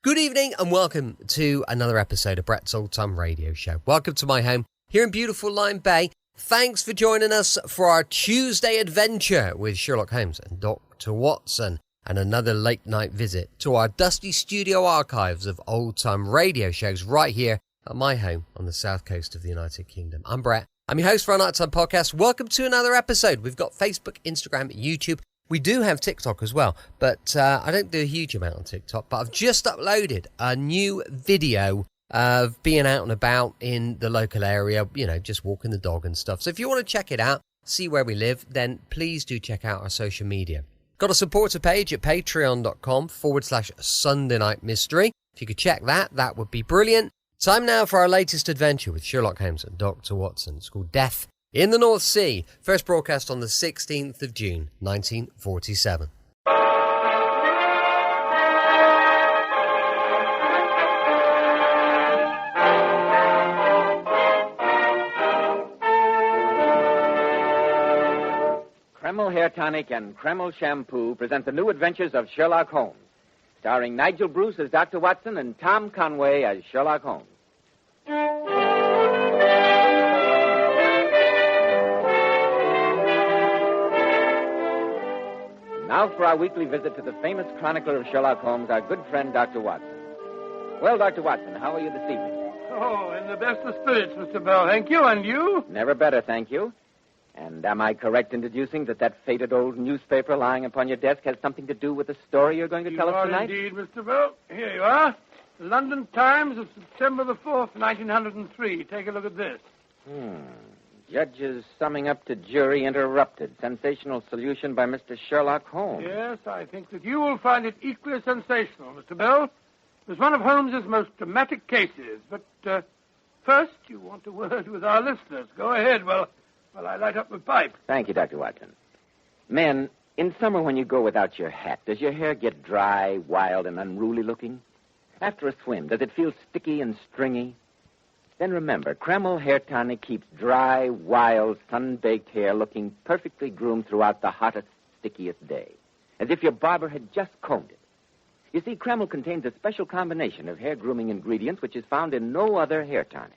Good evening and welcome to another episode of Brett's Old Time Radio Show. Welcome to my home here in beautiful Lyme Bay. Thanks for joining us for our Tuesday adventure with Sherlock Holmes and Dr. Watson, and another late night visit to our dusty studio archives of old time radio shows right here at my home on the south coast of the United Kingdom. I'm Brett. I'm your host for our Nighttime podcast. Welcome to another episode. We've got Facebook, Instagram, YouTube. We do have TikTok as well, but I don't do a huge amount on TikTok. But I've just uploaded a new video of being out and about in the local area, you know, just walking the dog and stuff. So if you want to check it out, see where we live, then please do check out our social media. Got a supporter page at patreon.com/Sunday Night Mystery. If you could check that, that would be brilliant. Time now for our latest adventure with Sherlock Holmes and Dr. Watson. It's called Death in the North Sea, first broadcast on the 16th of June, 1947. Kreml Hair Tonic and Kreml Shampoo present the new adventures of Sherlock Holmes, starring Nigel Bruce as Dr. Watson and Tom Conway as Sherlock Holmes. Now for our weekly visit to the famous chronicler of Sherlock Holmes, our good friend, Dr. Watson. Well, Dr. Watson, how are you this evening? Oh, in the best of spirits, Mr. Bell. Thank you. And you? Never better, thank you. And am I correct in deducing that faded old newspaper lying upon your desk has something to do with the story you're going to tell us tonight? Indeed, Mr. Bell. Here you are. The London Times of September the 4th, 1903. Take a look at this. Judges summing up to jury interrupted. Sensational solution by Mr. Sherlock Holmes. Yes, I think that you will find it equally sensational, Mr. Bell. It was one of Holmes's most dramatic cases. But first, you want a word with our listeners. Go ahead while I light up my pipe. Thank you, Dr. Watson. Men, in summer when you go without your hat, does your hair get dry, wild, and unruly looking? After a swim, does it feel sticky and stringy? Then remember, Kreml Hair Tonic keeps dry, wild, sun-baked hair looking perfectly groomed throughout the hottest, stickiest day, as if your barber had just combed it. You see, Kreml contains a special combination of hair grooming ingredients which is found in no other hair tonic.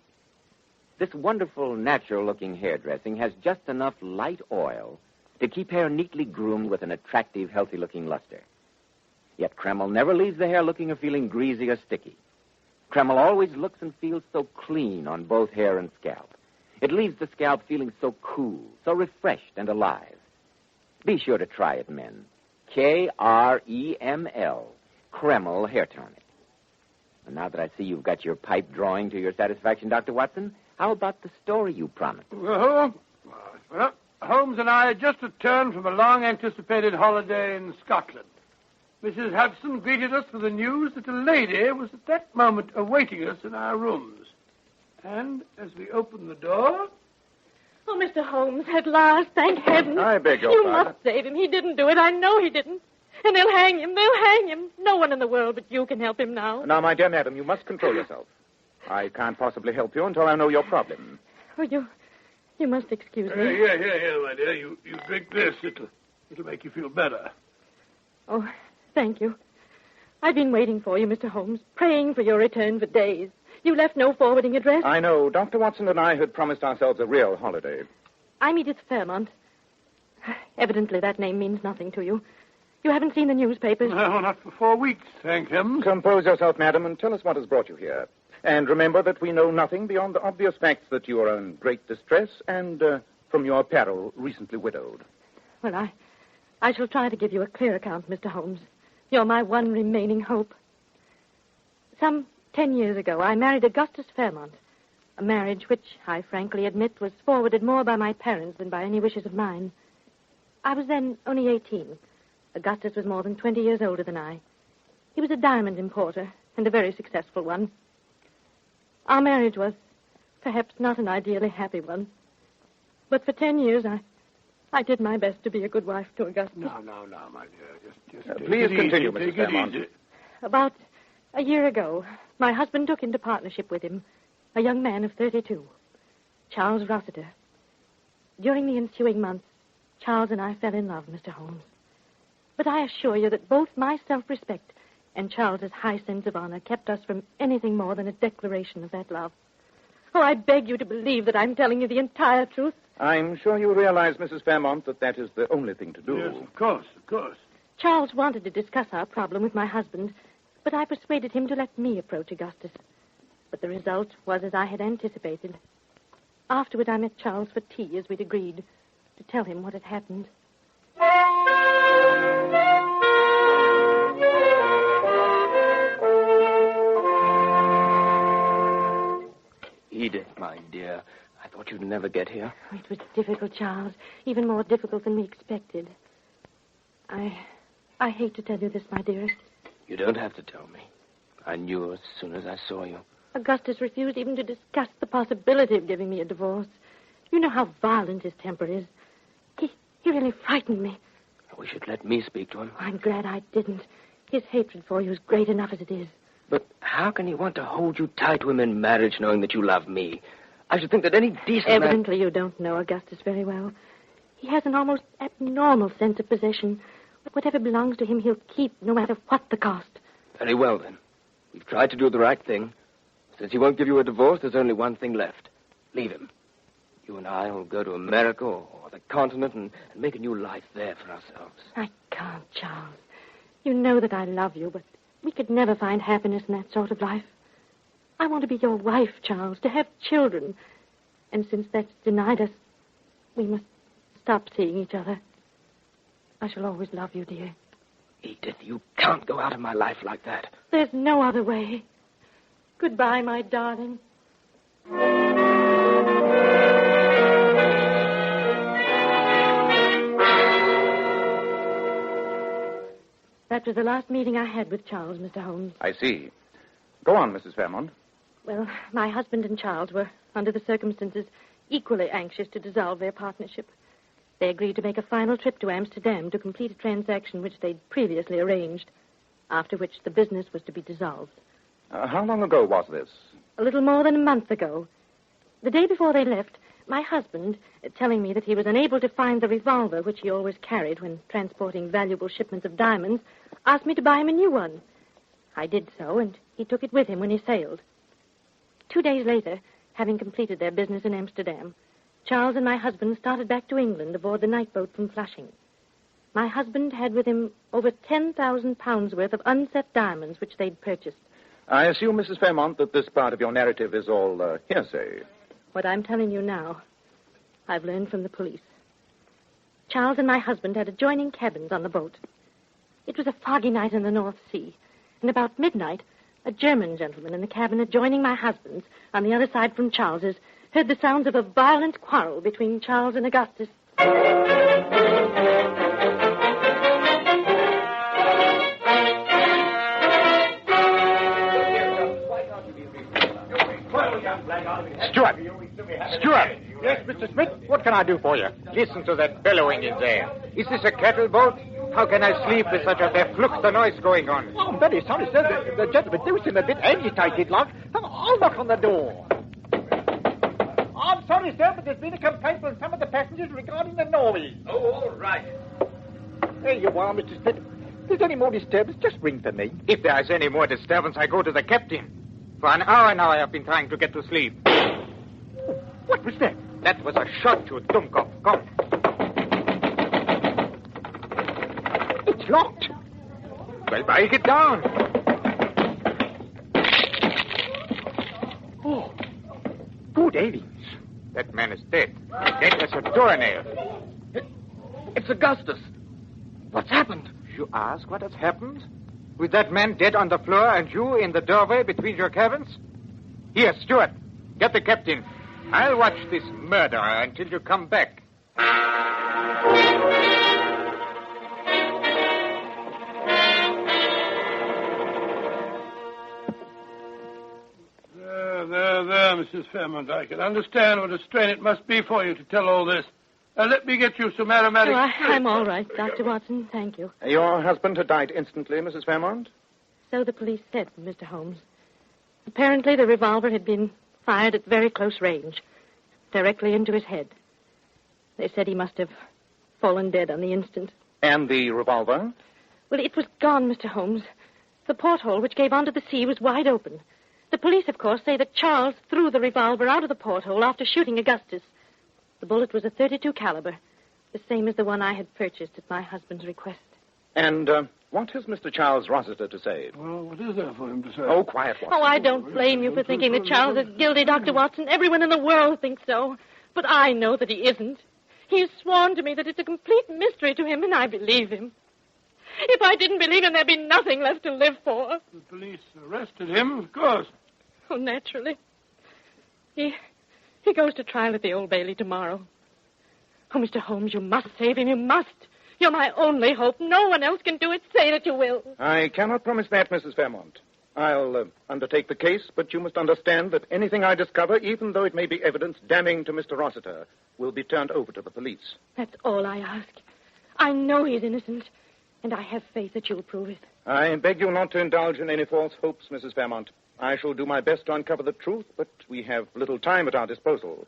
This wonderful, natural-looking hairdressing has just enough light oil to keep hair neatly groomed with an attractive, healthy-looking luster. Yet Kreml never leaves the hair looking or feeling greasy or sticky. Kreml always looks and feels so clean on both hair and scalp. It leaves the scalp feeling so cool, so refreshed and alive. Be sure to try it, men. Kreml, Kreml Hair Tonic. And now that I see you've got your pipe drawing to your satisfaction, Dr. Watson, how about the story you promised? Well, Holmes and I had just returned from a long-anticipated holiday in Scotland. Mrs. Hudson greeted us with the news that a lady was at that moment awaiting us in our rooms. And as we opened the door... Oh, Mr. Holmes, at last, thank heaven. I beg your You pardon. must save him. He didn't do it. I know he didn't. And they'll hang him. They'll hang him. No one in the world but you can help him now. Now, my dear madam, you must control yourself. I can't possibly help you until I know your problem. Oh, you must excuse me. Here, my dear. You drink this. It'll make you feel better. Oh, thank you. I've been waiting for you, Mr. Holmes, praying for your return for days. You left no forwarding address. I know. Dr. Watson and I had promised ourselves a real holiday. I'm Edith Fairmont. Evidently that name means nothing to you. You haven't seen the newspapers. No, not for 4 weeks, thank heaven. Compose yourself, madam, and tell us what has brought you here. And remember that we know nothing beyond the obvious facts that you are in great distress and, from your peril, recently widowed. Well, I shall try to give you a clear account, Mr. Holmes. You're my one remaining hope. Some 10 years ago, I married Augustus Fairmont, a marriage which, I frankly admit, was forwarded more by my parents than by any wishes of mine. I was then only 18. Augustus was more than 20 years older than I. He was a diamond importer, and a very successful one. Our marriage was perhaps not an ideally happy one. But for 10 years, I did my best to be a good wife to Augustus. No, my dear. Just please continue, Mrs. Mrs. Fairmont. About a year ago, my husband took into partnership with him a young man of 32, Charles Rossiter. During the ensuing months, Charles and I fell in love, Mr. Holmes. But I assure you that both my self-respect And Charles's high sense of honor kept us from anything more than a declaration of that love. Oh, I beg you to believe that I'm telling you the entire truth. I'm sure you realize, Mrs. Fairmont, that that is the only thing to do. Yes, of course, of course. Charles wanted to discuss our problem with my husband, but I persuaded him to let me approach Augustus. But the result was as I had anticipated. Afterward, I met Charles for tea, as we'd agreed, to tell him what had happened. Edith, my dear, I thought you'd never get here. It was difficult, Charles, even more difficult than we expected. I hate to tell you this, my dearest. You don't have to tell me. I knew as soon as I saw you. Augustus refused even to discuss the possibility of giving me a divorce. You know how violent his temper is. He really frightened me. I wish you'd let me speak to him. I'm glad I didn't. His hatred for you is great enough as it is. But how can he want to hold you tight to him in marriage knowing that you love me? I should think that any decent man... Evidently you don't know Augustus very well. He has an almost abnormal sense of possession. Whatever belongs to him, he'll keep, no matter what the cost. Very well, then. We've tried to do the right thing. Since he won't give you a divorce, there's only one thing left. Leave him. You and I will go to America or the continent and make a new life there for ourselves. I can't, Charles. You know that I love you, but we could never find happiness in that sort of life. I want to be your wife, Charles, to have children. And since that's denied us, we must stop seeing each other. I shall always love you, dear. Edith, you can't go out of my life like that. There's no other way. Goodbye, my darling. That was the last meeting I had with Charles, Mr. Holmes. I see. Go on, Mrs. Fairmont. Well, my husband and Charles were, under the circumstances, equally anxious to dissolve their partnership. They agreed to make a final trip to Amsterdam to complete a transaction which they'd previously arranged, after which the business was to be dissolved. How long ago was this? A little more than a month ago. The day before they left, my husband, telling me that he was unable to find the revolver which he always carried when transporting valuable shipments of diamonds, asked me to buy him a new one. I did so, and he took it with him when he sailed. 2 days later, having completed their business in Amsterdam, Charles and my husband started back to England aboard the night boat from Flushing. My husband had with him over 10,000 pounds worth of unset diamonds which they'd purchased. I assume, Mrs. Fairmont, that this part of your narrative is all hearsay. What I'm telling you now, I've learned from the police. Charles and my husband had adjoining cabins on the boat. It was a foggy night in the North Sea, and about midnight, a German gentleman in the cabin adjoining my husband's, on the other side from Charles's, heard the sounds of a violent quarrel between Charles and Augustus. Stewart! Yes, Mr. Smith? What can I do for you? Listen to that bellowing in there. Is this a cattle boat? How can I sleep with such a verfluchte noise going on? Oh, I'm very sorry, sir. The gentleman do seem a bit agitated, like. I'll knock on the door. I'm sorry, sir, but there's been a complaint from some of the passengers regarding the noise. Oh, all right. There you are, Mr. Smith. If there's any more disturbance, just ring for me. If there is any more disturbance, I go to the captain. For an hour now I have been trying to get to sleep. What was that? That was a shot, you dummkopf. Come. It's locked. Well, break it down. Oh, good heavens. That man is dead. Dead as a doornail. It's Augustus. What's happened? You ask what has happened? With that man dead on the floor and you in the doorway between your cabins? Here, Stewart, get the captain. I'll watch this murder until you come back. There, Mrs. Fairmont. I can understand what a strain it must be for you to tell all this. Let me get you some aromatic... Oh, I'm all right, Dr. Watson. Thank you. Your husband had died instantly, Mrs. Fairmont? So the police said, Mr. Holmes. Apparently the revolver had been fired at very close range, directly into his head. They said he must have fallen dead on the instant. And the revolver? Well, it was gone, Mr. Holmes. The porthole which gave onto the sea was wide open. The police, of course, say that Charles threw the revolver out of the porthole after shooting Augustus. The bullet was a .32 caliber, the same as the one I had purchased at my husband's request. And what has Mr. Charles Rossiter to say? Well, what is there for him to say? Oh, quiet, Watson. Oh, I don't blame you for thinking that Charles is guilty, Dr. Watson. Everyone in the world thinks so. But I know that he isn't. He has sworn to me that it's a complete mystery to him, and I believe him. If I didn't believe him, there'd be nothing left to live for. The police arrested him, of course. Oh, naturally. He goes to trial at the Old Bailey tomorrow. Oh, Mr. Holmes, you must save him. You must. You're my only hope. No one else can do it. Say that you will. I cannot promise that, Mrs. Fairmont. I'll undertake the case, but you must understand that anything I discover, even though it may be evidence damning to Mr. Rossiter, will be turned over to the police. That's all I ask. I know he's innocent, and I have faith that you'll prove it. I beg you not to indulge in any false hopes, Mrs. Fairmont. I shall do my best to uncover the truth, but we have little time at our disposal.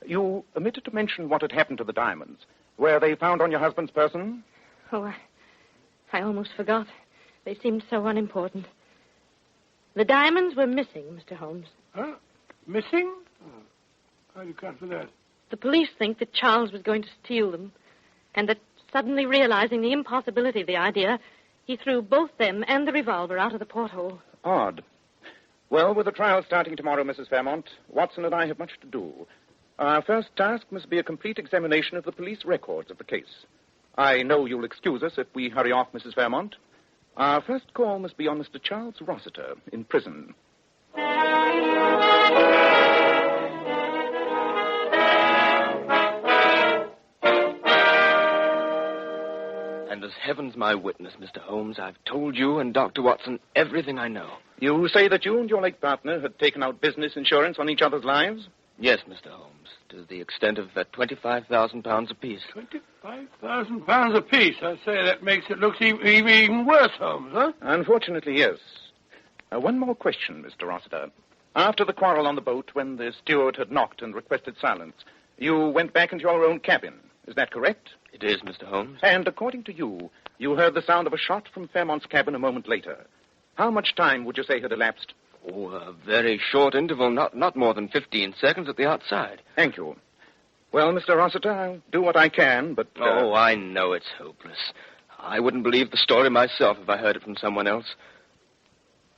You omitted to mention what had happened to the diamonds. Were they found on your husband's person? Oh, I almost forgot. They seemed so unimportant. The diamonds were missing, Mr. Holmes. Huh? Missing? Oh. How do you account for that? The police think that Charles was going to steal them, and that suddenly realizing the impossibility of the idea, he threw both them and the revolver out of the porthole. Odd. Well, with the trial starting tomorrow, Mrs. Fairmont, Watson and I have much to do. Our first task must be a complete examination of the police records of the case. I know you'll excuse us if we hurry off, Mrs. Fairmont. Our first call must be on Mr. Charles Rossiter in prison. And as heaven's my witness, Mr. Holmes, I've told you and Dr. Watson everything I know. You say that you and your late partner had taken out business insurance on each other's lives? Yes, Mr. Holmes, to the extent of £25,000 apiece. £25,000 apiece? I say that makes it look even worse, Holmes, huh? Unfortunately, yes. One more question, Mr. Rossiter. After the quarrel on the boat, when the steward had knocked and requested silence, you went back into your own cabin. Is that correct? It is, Mr. Holmes. And according to you, you heard the sound of a shot from Fairmont's cabin a moment later. How much time would you say had elapsed? Oh, a very short interval, not more than 15 seconds at the outside. Thank you. Well, Mr. Rossiter, I'll do what I can, but... Oh, I know it's hopeless. I wouldn't believe the story myself if I heard it from someone else.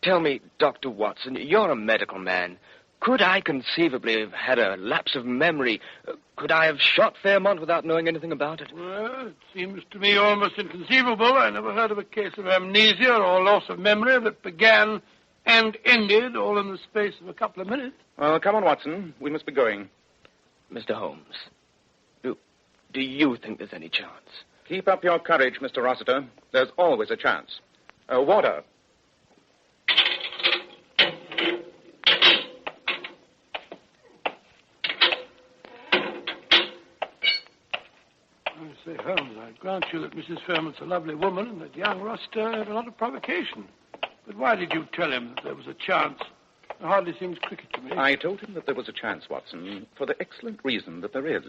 Tell me, Dr. Watson, you're a medical man. Could I conceivably have had a lapse of memory? Could I have shot Fairmont without knowing anything about it? Well, it seems to me almost inconceivable. I never heard of a case of amnesia or loss of memory that began and ended all in the space of a couple of minutes. Well, come on, Watson. We must be going. Mr. Holmes, do you think there's any chance? Keep up your courage, Mr. Rossiter. There's always a chance. Water. I say, Holmes, I grant you that Mrs. Fairmont's a lovely woman and that young Rossiter had a lot of provocation. But why did you tell him that there was a chance? It hardly seems cricket to me. I told him that there was a chance, Watson, for the excellent reason that there is.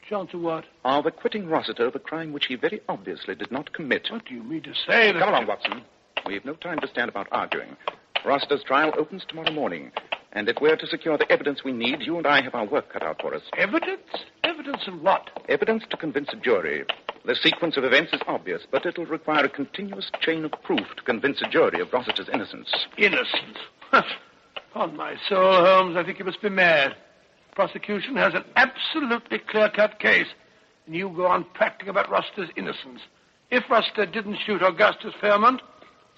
Chance of what? Of acquitting Rossiter of a crime which he very obviously did not commit. What do you mean to say? Come along, Watson. We've no time to stand about arguing. Rossiter's trial opens tomorrow morning. And if we're to secure the evidence we need, you and I have our work cut out for us. Evidence? Evidence of what? Evidence to convince a jury. The sequence of events is obvious, but it'll require a continuous chain of proof to convince a jury of Rossiter's innocence. Innocence? On my soul, Holmes, I think you must be mad. Prosecution has an absolutely clear-cut case, and you go on practicing about Rossiter's innocence. If Rossiter didn't shoot Augustus Fairmont,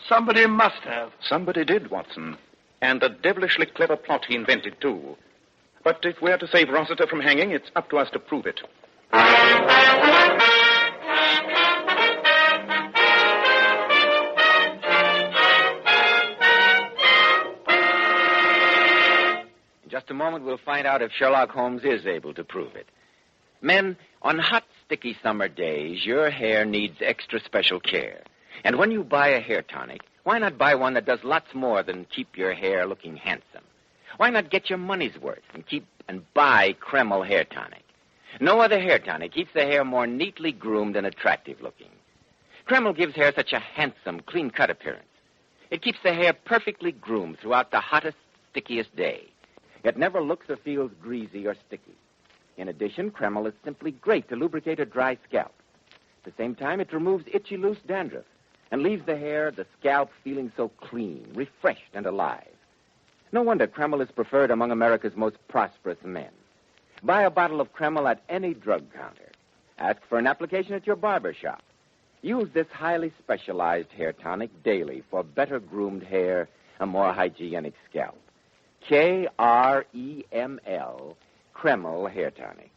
somebody must have. Somebody did, Watson. And a devilishly clever plot he invented, too. But if we're to save Rossiter from hanging, it's up to us to prove it. In just a moment, we'll find out if Sherlock Holmes is able to prove it. Men, on hot, sticky summer days, your hair needs extra special care. And when you buy a hair tonic, why not buy one that does lots more than keep your hair looking handsome? Why not get your money's worth and buy Kreml hair tonic? No other hair tonic keeps the hair more neatly groomed and attractive looking. Kreml gives hair such a handsome, clean-cut appearance. It keeps the hair perfectly groomed throughout the hottest, stickiest day. It never looks or feels greasy or sticky. In addition, Kreml is simply great to lubricate a dry scalp. At the same time, it removes itchy, loose dandruff and leaves the scalp feeling so clean, refreshed, and alive. No wonder Kreml is preferred among America's most prosperous men. Buy a bottle of Kreml at any drug counter. Ask for an application at your barber shop. Use this highly specialized hair tonic daily for better groomed hair, a more hygienic scalp. Kreml, Kreml Hair Tonic.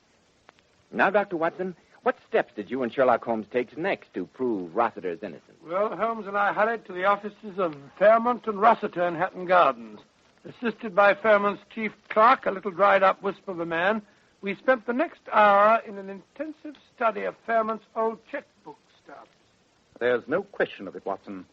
Now, Dr. Watson, what steps did you and Sherlock Holmes take next to prove Rossiter's innocence? Well, Holmes and I hurried to the offices of Fairmont and Rossiter in Hatton Gardens. Assisted by Fairmont's chief clerk, a little dried-up wisp of a man, we spent the next hour in an intensive study of Fairmont's old checkbook stubs. There's no question of it, Watson.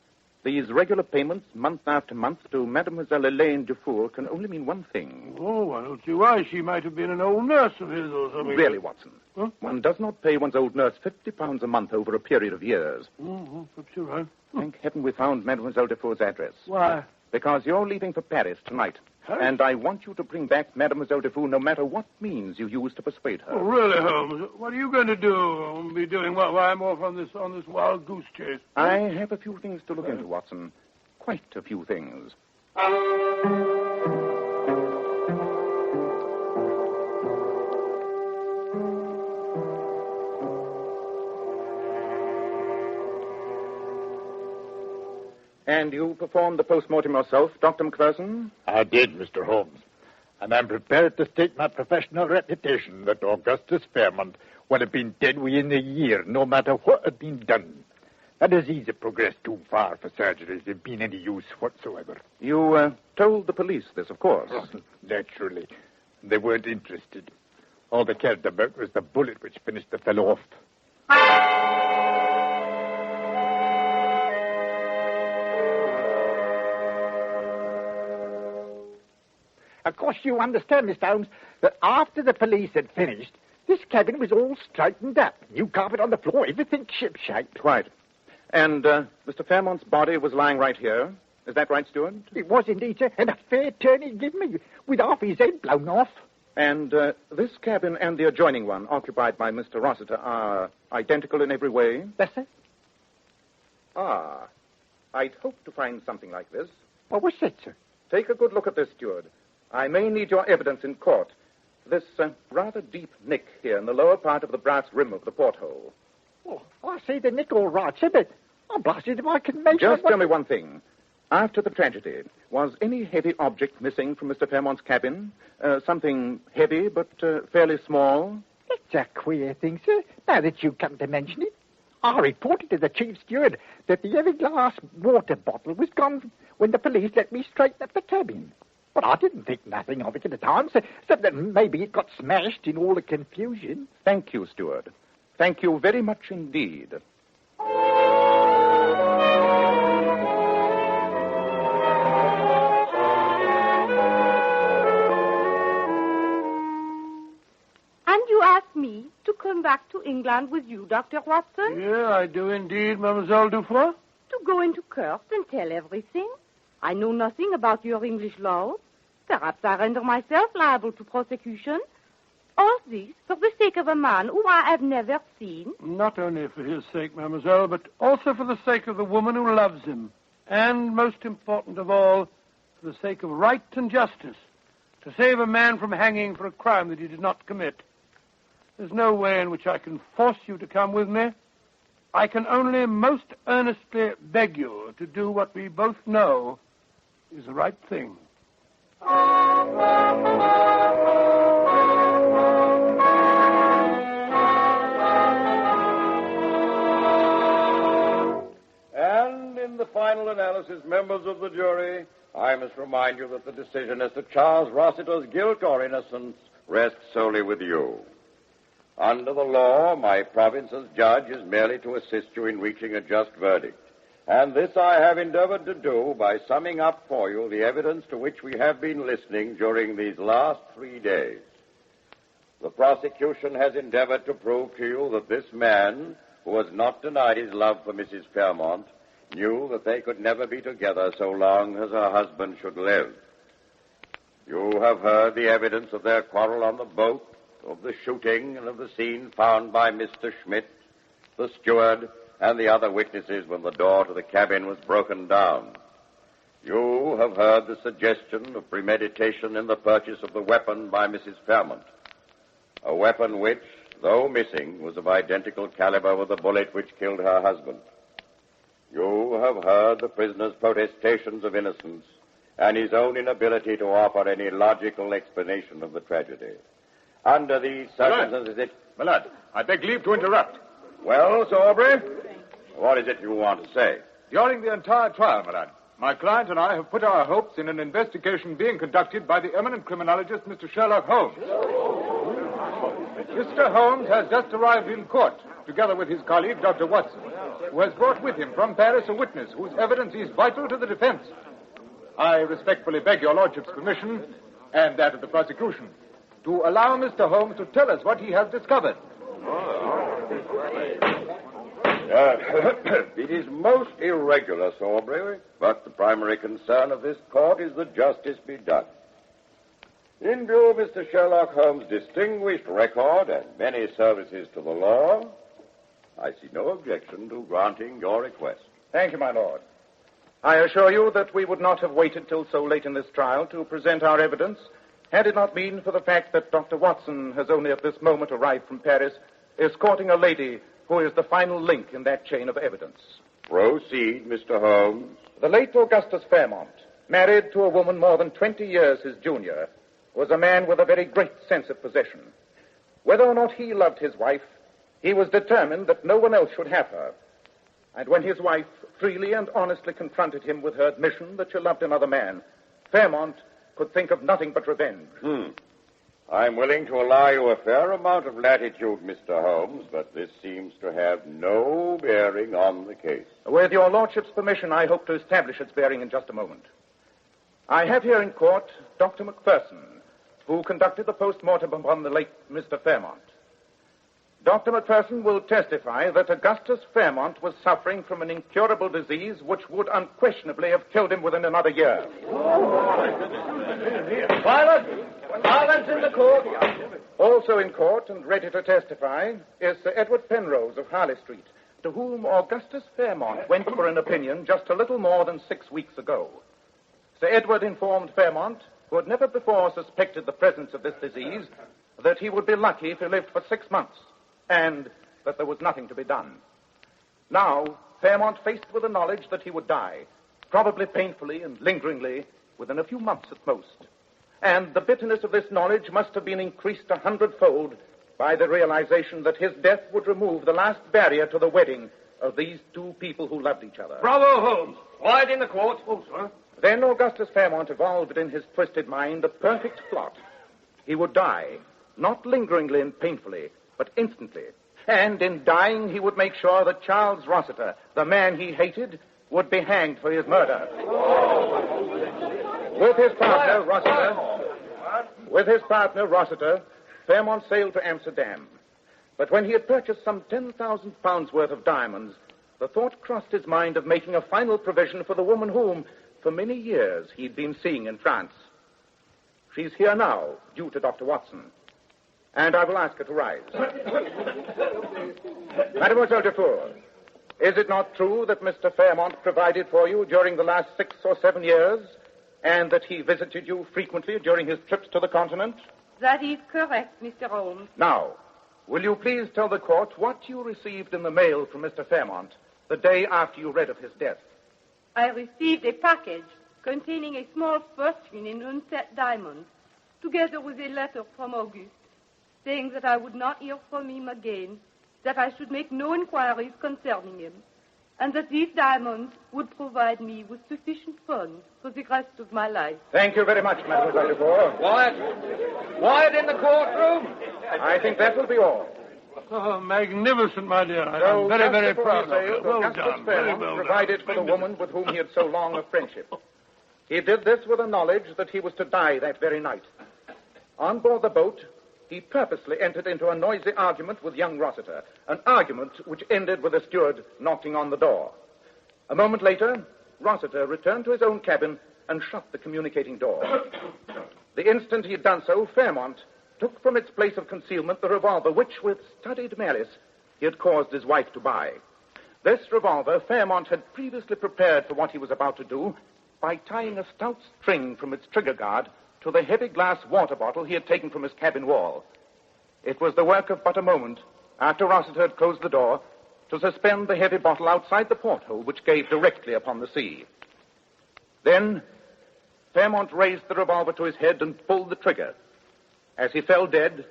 These regular payments, month after month, to Mademoiselle Elaine Dufour can only mean one thing. Oh, I don't see why. She might have been an old nurse of his or something. Really, Watson? Huh? One does not pay one's old nurse £50 a month over a period of years. Oh, perhaps you're right. Thank heaven we found Mademoiselle Dufour's address. Why? Because you're leaving for Paris tonight. Huh? And I want you to bring back Mademoiselle Dufour no matter what means you use to persuade her. Oh, really, Holmes? What are you going to do? Be doing what? Why I'm off on this wild goose chase? I have a few things to look into, Watson. Quite a few things. And you performed the post-mortem yourself, Dr. McPherson? I did, Mr. Holmes. And I'm prepared to stake my professional reputation that Augustus Fairmont would have been dead within a year, no matter what had been done. That disease had progressed too far for surgery to be any use whatsoever. You told the police this, of course. Oh, naturally. They weren't interested. All they cared about was the bullet which finished the fellow off. Of course, you understand, Mr. Holmes, that after the police had finished, this cabin was all straightened up. New carpet on the floor, everything ship-shape. Quite. And Mr. Fairmont's body was lying right here. Is that right, Stewart? It was indeed, sir, and a fair turn he'd given me, with half his head blown off. And this cabin and the adjoining one, occupied by Mr. Rossiter, are identical in every way? Yes, sir. Ah, I'd hoped to find something like this. What was that, sir? Take a good look at this, Stewart. I may need your evidence in court. This rather deep nick here in the lower part of the brass rim of the porthole. Oh, I see the nick all right, sir, but I'm blasted if I can make Just tell me one thing. After the tragedy, was any heavy object missing from Mr. Fairmont's cabin? Something heavy but fairly small? That's a queer thing, sir, now that you come to mention it. I reported to the chief steward that the heavy glass water bottle was gone when the police let me straighten up the cabin. But I didn't think nothing of it at the time, so except that maybe it got smashed in all the confusion. Thank you, Steward. Thank you very much indeed. And you asked me to come back to England with you, Dr. Watson? Yeah, I do indeed, Mademoiselle Dufour. To go into court and tell everything? I know nothing about your English laws. Perhaps I render myself liable to prosecution. All this for the sake of a man whom I have never seen. Not only for his sake, mademoiselle, but also for the sake of the woman who loves him. And, most important of all, for the sake of right and justice. To save a man from hanging for a crime that he did not commit. There's no way in which I can force you to come with me. I can only most earnestly beg you to do what we both know is the right thing. And in the final analysis, members of the jury, I must remind you that the decision as to Charles Rossiter's guilt or innocence rests solely with you. Under the law, my province as judge is merely to assist you in reaching a just verdict. And this I have endeavored to do by summing up for you the evidence to which we have been listening during these last 3 days. The prosecution has endeavored to prove to you that this man, who has not denied his love for Mrs. Fairmont, knew that they could never be together so long as her husband should live. You have heard the evidence of their quarrel on the boat, of the shooting, and of the scene found by Mr. Schmidt, the steward, and the other witnesses when the door to the cabin was broken down. You have heard the suggestion of premeditation in the purchase of the weapon by Mrs. Fairmont, a weapon which, though missing, was of identical caliber with the bullet which killed her husband. You have heard the prisoner's protestations of innocence and his own inability to offer any logical explanation of the tragedy. Under these circumstances, My lad, I beg leave to interrupt. Well, Sir Aubrey, what is it you want to say? During the entire trial, my lad, my client and I have put our hopes in an investigation being conducted by the eminent criminologist, Mr. Sherlock Holmes. Mr. Holmes has just arrived in court, together with his colleague, Dr. Watson, who has brought with him from Paris a witness whose evidence is vital to the defense. I respectfully beg your lordship's permission, and that of the prosecution, to allow Mr. Holmes to tell us what he has discovered. It is most irregular, Sir Aubrey, but the primary concern of this court is that justice be done. In view of Mr. Sherlock Holmes' distinguished record and many services to the law, I see no objection to granting your request. Thank you, my lord. I assure you that we would not have waited till so late in this trial to present our evidence had it not been for the fact that Dr. Watson has only at this moment arrived from Paris, escorting a lady who is the final link in that chain of evidence. Proceed, Mr. Holmes. The late Augustus Fairmont, married to a woman more than 20 years his junior, was a man with a very great sense of possession. Whether or not he loved his wife, he was determined that no one else should have her. And when his wife freely and honestly confronted him with her admission that she loved another man, Fairmont could think of nothing but revenge. I'm willing to allow you a fair amount of latitude, Mr. Holmes, but this seems to have no bearing on the case. With your lordship's permission, I hope to establish its bearing in just a moment. I have here in court Dr. Macpherson, who conducted the post-mortem upon the late Mr. Fairmont. Dr. Macpherson will testify that Augustus Fairmont was suffering from an incurable disease which would unquestionably have killed him within another year. Silence in the court. Also in court and ready to testify is Sir Edward Penrose of Harley Street, to whom Augustus Fairmont went for an opinion just a little more than 6 weeks ago. Sir Edward informed Fairmont, who had never before suspected the presence of this disease, that he would be lucky if he lived for 6 months, and that there was nothing to be done. Now, Fairmont faced with the knowledge that he would die, probably painfully and lingeringly, within a few months at most. And the bitterness of this knowledge must have been increased 100-fold by the realization that his death would remove the last barrier to the wedding of these two people who loved each other. Bravo, Holmes. Quiet in the court. Oh, sir. Then Augustus Fairmont evolved in his twisted mind the perfect plot. He would die, not lingeringly and painfully, but instantly. And in dying, he would make sure that Charles Rossiter, the man he hated, would be hanged for his murder. With his partner, Rossiter, Fairmont sailed to Amsterdam. But when he had purchased some 10,000 pounds worth of diamonds, the thought crossed his mind of making a final provision for the woman whom, for many years, he'd been seeing in France. She's here now, due to Dr. Watson. And I will ask her to rise. Mademoiselle Dufour, is it not true that Mr. Fairmont provided for you during the last 6 or 7 years, and that he visited you frequently during his trips to the continent? That is correct, Mr. Holmes. Now, will you please tell the court what you received in the mail from Mr. Fairmont the day after you read of his death? I received a package containing a small fortune in unset diamonds, together with a letter from Auguste, saying that I would not hear from him again, that I should make no inquiries concerning him, and that these diamonds would provide me with sufficient funds for the rest of my life. Thank you very much, Mademoiselle Dufour. Quiet in the courtroom. I think that will be all. Oh, magnificent, my dear. So, I'm very just proud before of you. sale, Well Augustus done. Very Fairmont well done. provided for the woman with whom he had so long a friendship. He did this with the knowledge that he was to die that very night. On board the boat, he purposely entered into a noisy argument with young Rossiter, an argument which ended with the steward knocking on the door. A moment later, Rossiter returned to his own cabin and shut the communicating door. The instant he had done so, Fairmont took from its place of concealment the revolver which, with studied malice, he had caused his wife to buy. This revolver Fairmont had previously prepared for what he was about to do by tying a stout string from its trigger guard to the heavy glass water bottle he had taken from his cabin wall. It was the work of but a moment, after Rossiter had closed the door, to suspend the heavy bottle outside the porthole which gave directly upon the sea. Then Fairmont raised the revolver to his head and pulled the trigger. As he fell dead,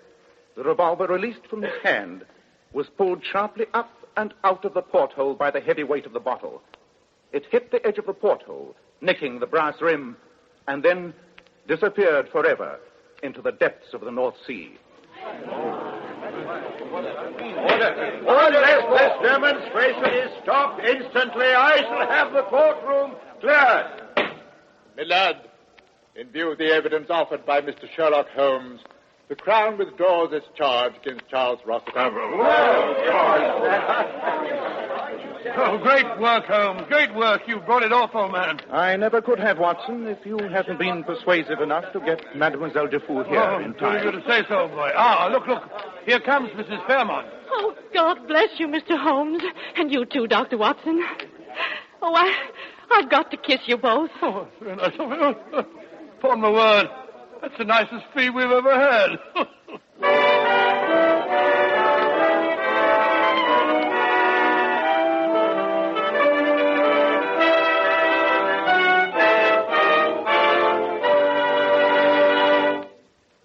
the revolver, released from his hand, was pulled sharply up and out of the porthole by the heavy weight of the bottle. It hit the edge of the porthole, nicking the brass rim, and then disappeared forever into the depths of the North Sea. Unless this demonstration is stopped instantly, I shall have the courtroom cleared. My lad, in view of the evidence offered by Mr. Sherlock Holmes, the Crown withdraws its charge against Charles Rossiter. Oh, great work, Holmes. Great work. You brought it off, old man. I never could have, Watson, if you hadn't been persuasive enough to get Mademoiselle Dufour here in time. You to say so, boy. Ah, look. Here comes Mrs. Fairmont. Oh, God bless you, Mr. Holmes. And you too, Dr. Watson. Oh, I've got to kiss you both. Oh, that's very nice of you. Upon my word, that's the nicest fee we've ever had.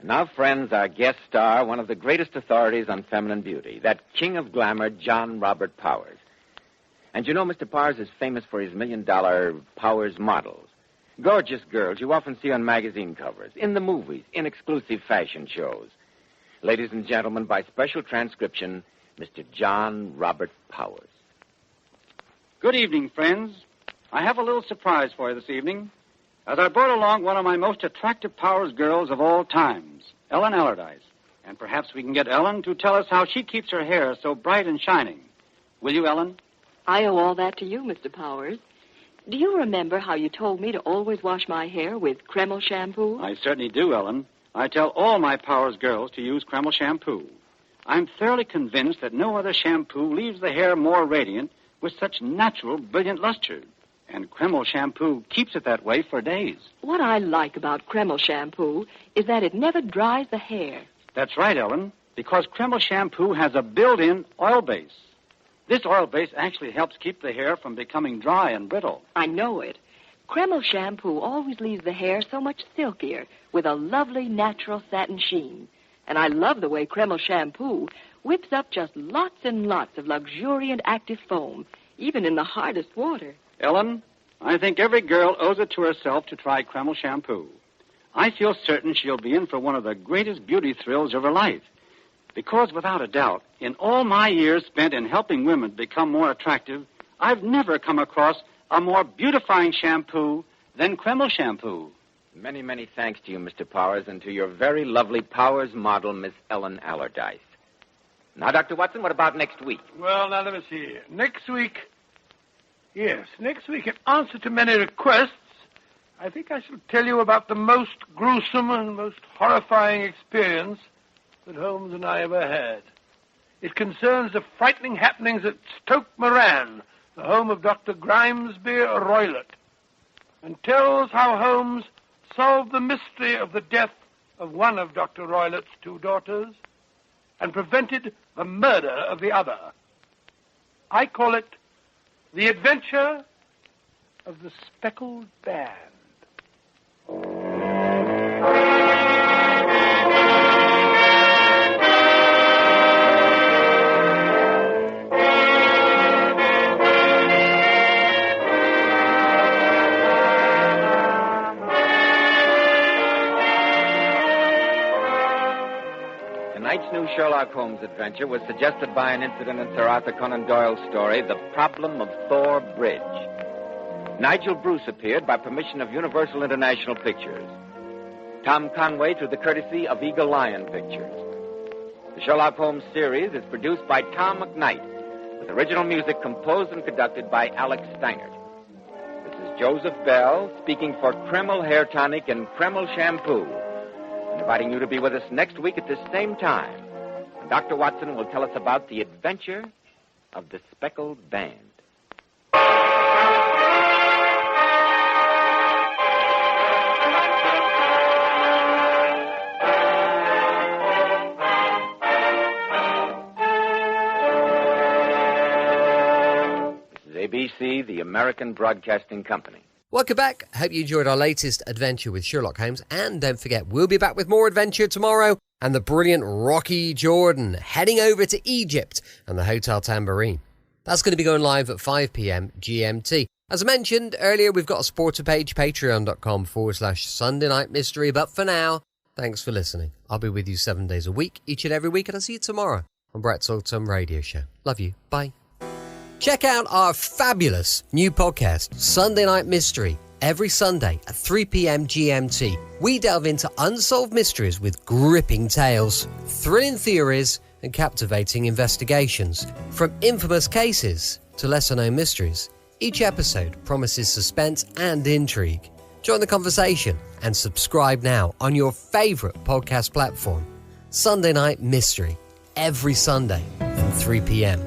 Now, friends, our guest star, one of the greatest authorities on feminine beauty, that king of glamour, John Robert Powers. And you know, Mr. Powers is famous for his $1 million Powers models. Gorgeous girls you often see on magazine covers, in the movies, in exclusive fashion shows. Ladies and gentlemen, by special transcription, Mr. John Robert Powers. Good evening, friends. I have a little surprise for you this evening, as I brought along one of my most attractive Powers girls of all times, Ellen Allardyce. And perhaps we can get Ellen to tell us how she keeps her hair so bright and shining. Will you, Ellen? I owe all that to you, Mr. Powers. Do you remember how you told me to always wash my hair with Kreml shampoo? I certainly do, Ellen. I tell all my Powers girls to use Kreml shampoo. I'm thoroughly convinced that no other shampoo leaves the hair more radiant with such natural, brilliant luster. And Kreml shampoo keeps it that way for days. What I like about Kreml shampoo is that it never dries the hair. That's right, Ellen, because Kreml shampoo has a built-in oil base. This oil base actually helps keep the hair from becoming dry and brittle. I know it. Kreml shampoo always leaves the hair so much silkier with a lovely natural satin sheen. And I love the way Kreml shampoo whips up just lots and lots of luxuriant active foam, even in the hardest water. Ellen, I think every girl owes it to herself to try Kreml shampoo. I feel certain she'll be in for one of the greatest beauty thrills of her life. Because, without a doubt, in all my years spent in helping women become more attractive, I've never come across a more beautifying shampoo than Kreml shampoo. Many, many thanks to you, Mr. Powers, and to your very lovely Powers model, Miss Ellen Allardyce. Now, Dr. Watson, what about next week? Well, now, let me see. Next week, in answer to many requests, I think I shall tell you about the most gruesome and most horrifying experience that Holmes and I ever had. It concerns the frightening happenings at Stoke Moran, the home of Dr. Grimesby Roylott, and tells how Holmes solved the mystery of the death of one of Dr. Roylott's two daughters and prevented the murder of the other. I call it The Adventure of the Speckled Band. Tonight's new Sherlock Holmes adventure was suggested by an incident in Sir Arthur Conan Doyle's story, The Problem of Thor Bridge. Nigel Bruce appeared by permission of Universal International Pictures. Tom Conway through the courtesy of Eagle Lion Pictures. The Sherlock Holmes series is produced by Tom McKnight, with original music composed and conducted by Alex Steinert. Joseph Bell, speaking for Kreml Hair Tonic and Kreml Shampoo, inviting you to be with us next week at this same time. And Dr. Watson will tell us about the adventure of the Speckled Band. ABC, the American Broadcasting Company. Welcome back. Hope you enjoyed our latest adventure with Sherlock Holmes. And don't forget, we'll be back with more adventure tomorrow and the brilliant Rocky Jordan heading over to Egypt and the Hotel Tambourine. That's going to be going live at 5 p.m. GMT. As I mentioned earlier, we've got a supporter page, patreon.com/Sunday Night Mystery. But for now, thanks for listening. I'll be with you 7 days a week, each and every week, and I'll see you tomorrow on Brett's Oldtime Radio Show. Love you. Bye. Check out our fabulous new podcast, Sunday Night Mystery, every Sunday at 3 p.m. GMT. We delve into unsolved mysteries with gripping tales, thrilling theories, and captivating investigations. From infamous cases to lesser-known mysteries, each episode promises suspense and intrigue. Join the conversation and subscribe now on your favorite podcast platform. Sunday Night Mystery, every Sunday from 3 p.m.